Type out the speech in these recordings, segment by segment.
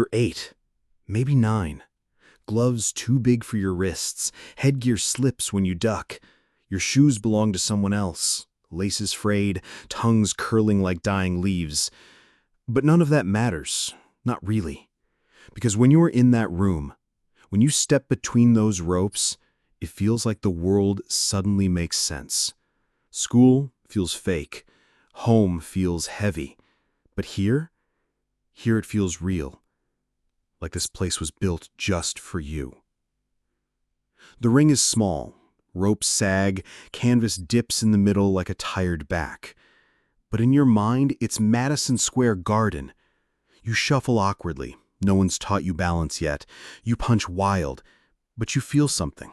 You're 8, maybe 9. Gloves too big for your wrists, headgear slips when you duck. Your shoes belong to someone else, laces frayed, tongues curling like dying leaves. But none of that matters, not really. Because when you are in that room, when you step between those ropes, it feels like the world suddenly makes sense. School feels fake. Home feels heavy. But here it feels real. Like this place was built just for you. The ring is small. Ropes sag, canvas dips in the middle like a tired back. But in your mind, it's Madison Square Garden. You shuffle awkwardly. No one's taught you balance yet. You punch wild, but you feel something.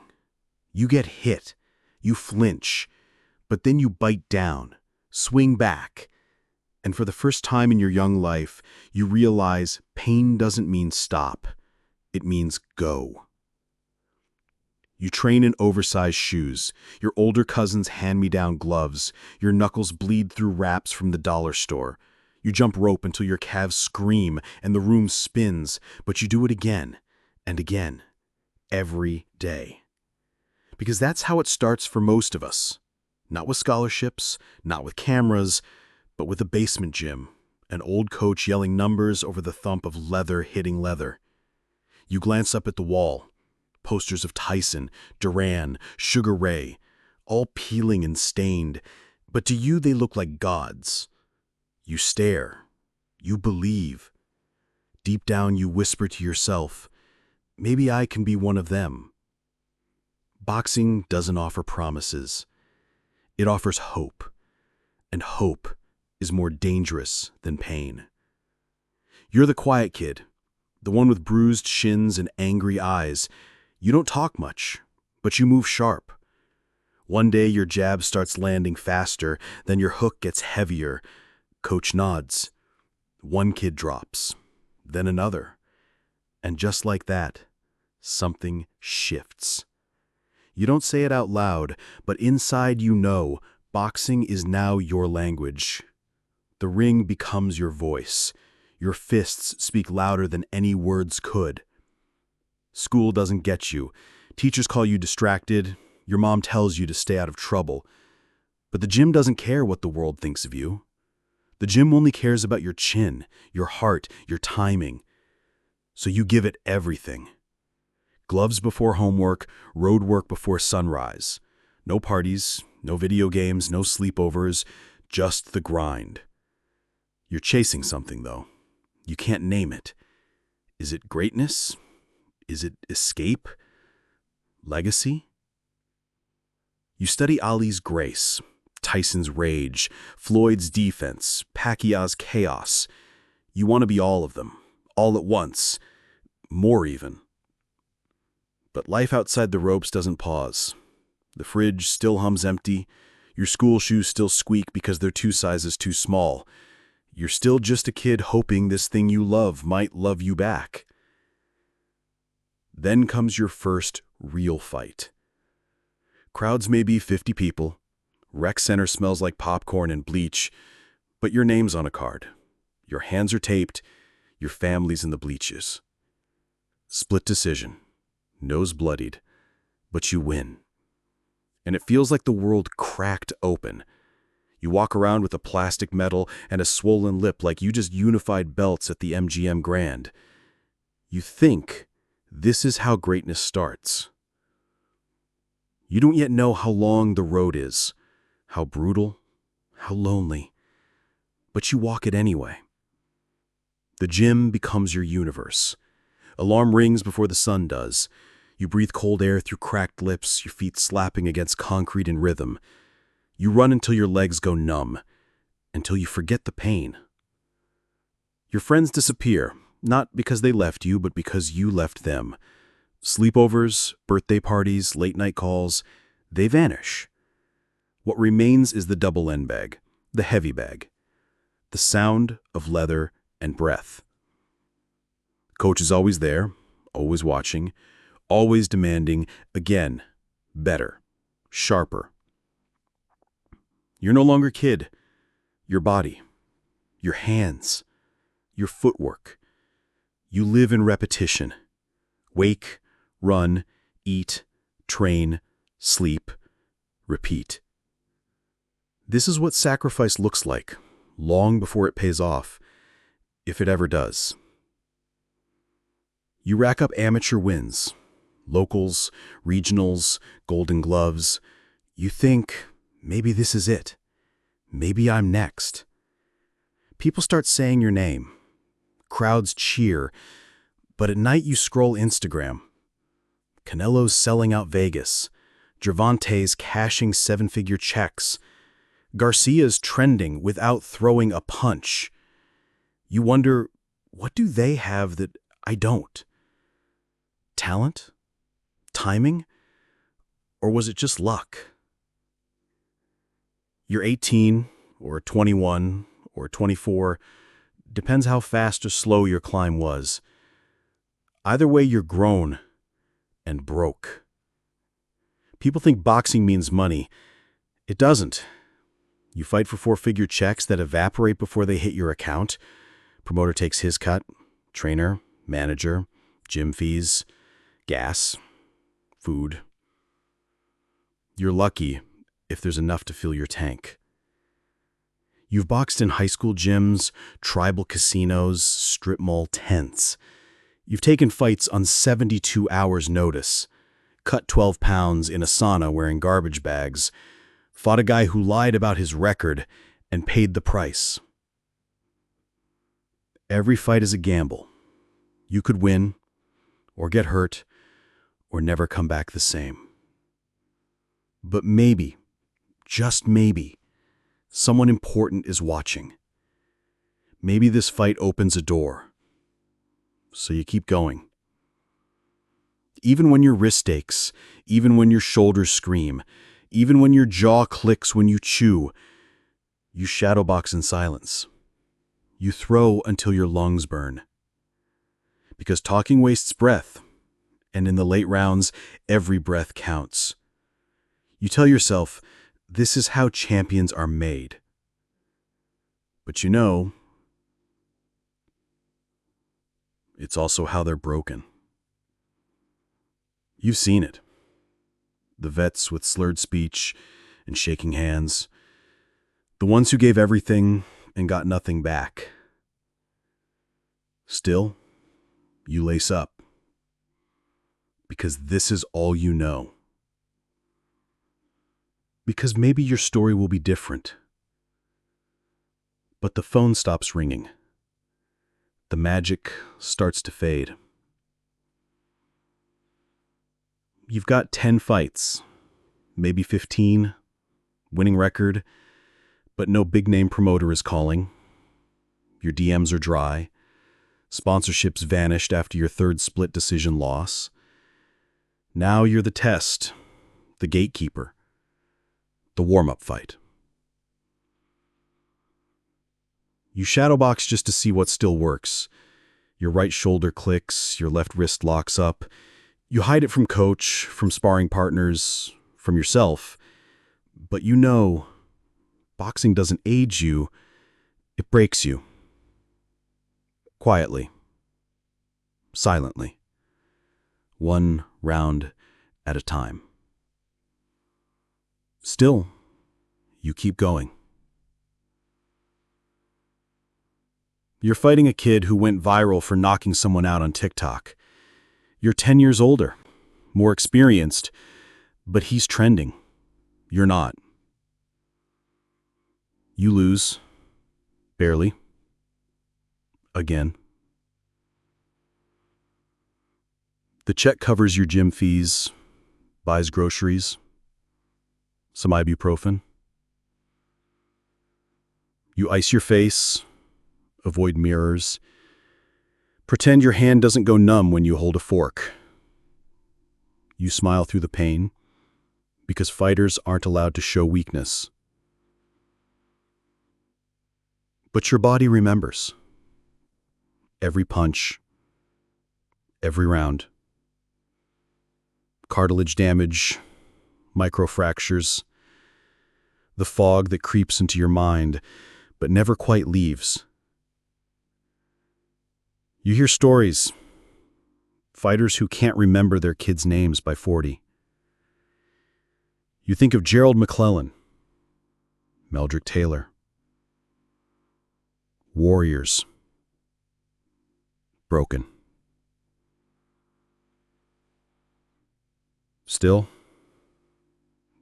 You get hit. You flinch. But then you bite down, swing back. And for the first time in your young life, you realize pain doesn't mean stop. It means go. You train in oversized shoes, your older cousin's hand-me-down gloves, your knuckles bleed through wraps from the dollar store. You jump rope until your calves scream and the room spins, but you do it again and again, every day. Because that's how it starts for most of us. Not with scholarships, not with cameras, but with a basement gym, an old coach yelling numbers over the thump of leather hitting leather. You glance up at the wall. Posters of Tyson, Duran, Sugar Ray, all peeling and stained, but to you they look like gods. You stare. You believe. Deep down you whisper to yourself, maybe I can be one of them. Boxing doesn't offer promises. It offers hope, and hope is more dangerous than pain. You're the quiet kid, the one with bruised shins and angry eyes. You don't talk much, but you move sharp. One day your jab starts landing faster, then your hook gets heavier. Coach nods. One kid drops, then another. And just like that, something shifts. You don't say it out loud, but inside you know boxing is now your language. The ring becomes your voice. Your fists speak louder than any words could. School doesn't get you. Teachers call you distracted. Your mom tells you to stay out of trouble. But the gym doesn't care what the world thinks of you. The gym only cares about your chin, your heart, your timing. So you give it everything. Gloves before homework, road work before sunrise. No parties, no video games, no sleepovers, just the grind. You're chasing something, though. You can't name it. Is it greatness? Is it escape? Legacy? You study Ali's grace, Tyson's rage, Floyd's defense, Pacquiao's chaos. You want to be all of them, all at once, more even. But life outside the ropes doesn't pause. The fridge still hums empty. Your school shoes still squeak because they're 2 sizes too small. You're still just a kid hoping this thing you love might love you back. Then comes your first real fight. Crowds may be 50 people. Rec center smells like popcorn and bleach, but your name's on a card. Your hands are taped. Your family's in the bleachers. Split decision. Nose bloodied, but you win. And it feels like the world cracked open. You walk around with a plastic medal and a swollen lip like you just unified belts at the MGM Grand. You think this is how greatness starts. You don't yet know how long the road is, how brutal, how lonely, but you walk it anyway. The gym becomes your universe. Alarm rings before the sun does. You breathe cold air through cracked lips, your feet slapping against concrete in rhythm. You run until your legs go numb, until you forget the pain. Your friends disappear, not because they left you, but because you left them. Sleepovers, birthday parties, late-night calls, they vanish. What remains is the double N bag, the heavy bag, the sound of leather and breath. Coach is always there, always watching, always demanding, again, better, sharper. You're no longer kid. Your body, your hands, your footwork. You live in repetition. Wake, run, eat, train, sleep, repeat. This is what sacrifice looks like, long before it pays off, if it ever does. You rack up amateur wins, locals, regionals, Golden Gloves. You think, maybe this is it. Maybe I'm next. People start saying your name. Crowds cheer. But at night you scroll Instagram. Canelo's selling out Vegas. Gervonta's cashing seven-figure checks. Garcia's trending without throwing a punch. You wonder, what do they have that I don't? Talent? Timing? Or was it just luck? You're 18, or 21, or 24, depends how fast or slow your climb was. Either way, you're grown and broke. People think boxing means money. It doesn't. You fight for four-figure checks that evaporate before they hit your account. Promoter takes his cut, trainer, manager, gym fees, gas, food. You're lucky if there's enough to fill your tank. You've boxed in high school gyms, tribal casinos, strip mall tents. You've taken fights on 72 hours' notice, cut 12 pounds in a sauna wearing garbage bags, fought a guy who lied about his record and paid the price. Every fight is a gamble. You could win, or get hurt, or never come back the same. But maybe, just maybe, someone important is watching. Maybe this fight opens a door. So you keep going. Even when your wrist aches, even when your shoulders scream, even when your jaw clicks when you chew, you shadowbox in silence. You throw until your lungs burn. Because talking wastes breath, and in the late rounds, every breath counts. You tell yourself, this is how champions are made. But you know, it's also how they're broken. You've seen it. The vets with slurred speech and shaking hands. The ones who gave everything and got nothing back. Still, you lace up. Because this is all you know. Because maybe your story will be different. But the phone stops ringing. The magic starts to fade. You've got 10 fights, maybe 15, winning record, but no big-name promoter is calling. Your DMs are dry. Sponsorships vanished after your third split decision loss. Now you're the test, the gatekeeper, the warm-up fight. You shadowbox just to see what still works. Your right shoulder clicks, your left wrist locks up. You hide it from coach, from sparring partners, from yourself. But you know, boxing doesn't age you, it breaks you. Quietly. Silently. One round at a time. Still, you keep going. You're fighting a kid who went viral for knocking someone out on TikTok. You're 10 years older, more experienced, but he's trending. You're not. You lose. Barely. Again. The check covers your gym fees, buys groceries, some ibuprofen. You ice your face, avoid mirrors. Pretend your hand doesn't go numb when you hold a fork. You smile through the pain, because fighters aren't allowed to show weakness. But your body remembers. Every punch, every round. Cartilage damage, microfractures, the fog that creeps into your mind, but never quite leaves. You hear stories. Fighters who can't remember their kids' names by 40. You think of Gerald McClellan, Meldrick Taylor. Warriors. Broken. Still,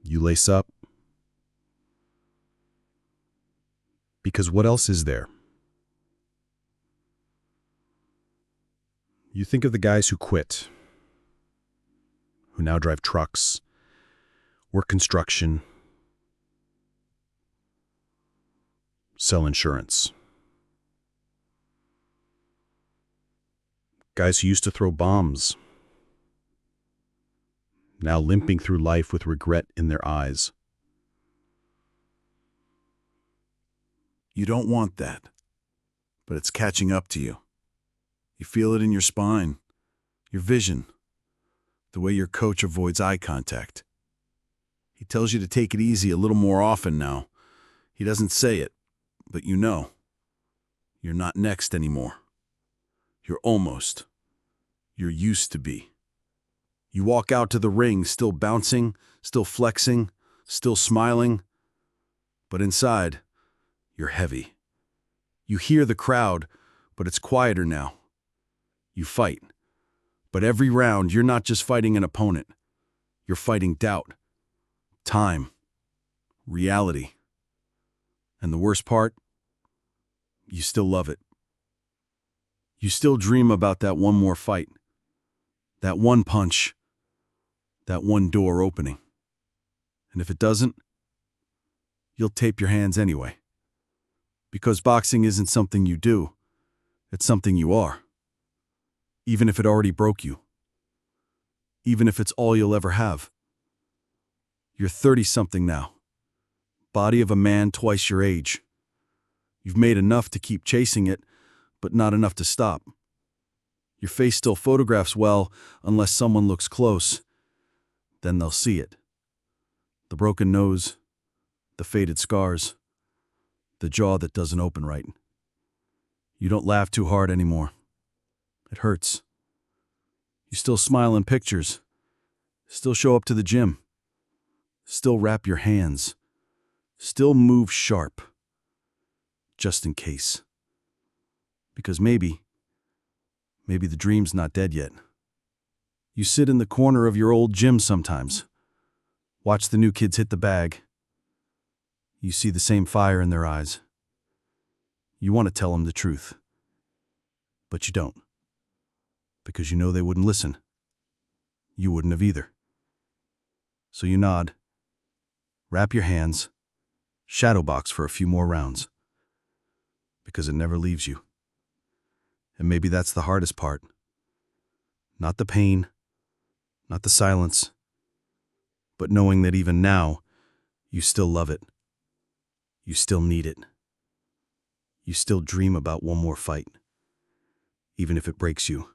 you lace up. Because what else is there? You think of the guys who quit, who now drive trucks, work construction, sell insurance. Guys who used to throw bombs, now limping through life with regret in their eyes. You don't want that, but it's catching up to you. You feel it in your spine, your vision, the way your coach avoids eye contact. He tells you to take it easy a little more often now. He doesn't say it, but you know. You're not next anymore. You're almost. You're used to be. You walk out to the ring still bouncing, still flexing, still smiling, but inside, you're heavy. You hear the crowd, but it's quieter now. You fight. But every round, you're not just fighting an opponent. You're fighting doubt, time, reality. And the worst part? You still love it. You still dream about that one more fight, that one punch, that one door opening. And if it doesn't, you'll tape your hands anyway. Because boxing isn't something you do, it's something you are. Even if it already broke you. Even if it's all you'll ever have. You're 30-something now. Body of a man twice your age. You've made enough to keep chasing it, but not enough to stop. Your face still photographs well unless someone looks close. Then they'll see it. The broken nose, the faded scars, the jaw that doesn't open right. You don't laugh too hard anymore. It hurts. You still smile in pictures. Still show up to the gym. Still wrap your hands. Still move sharp. Just in case. Because maybe the dream's not dead yet. You sit in the corner of your old gym sometimes. Watch the new kids hit the bag. You see the same fire in their eyes. You want to tell them the truth. But you don't. Because you know they wouldn't listen. You wouldn't have either. So you nod, wrap your hands, shadowbox for a few more rounds. Because it never leaves you. And maybe that's the hardest part. Not the pain, not the silence, but knowing that even now, you still love it. You still need it. You still dream about one more fight. Even if it breaks you.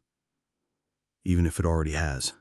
Even if it already has.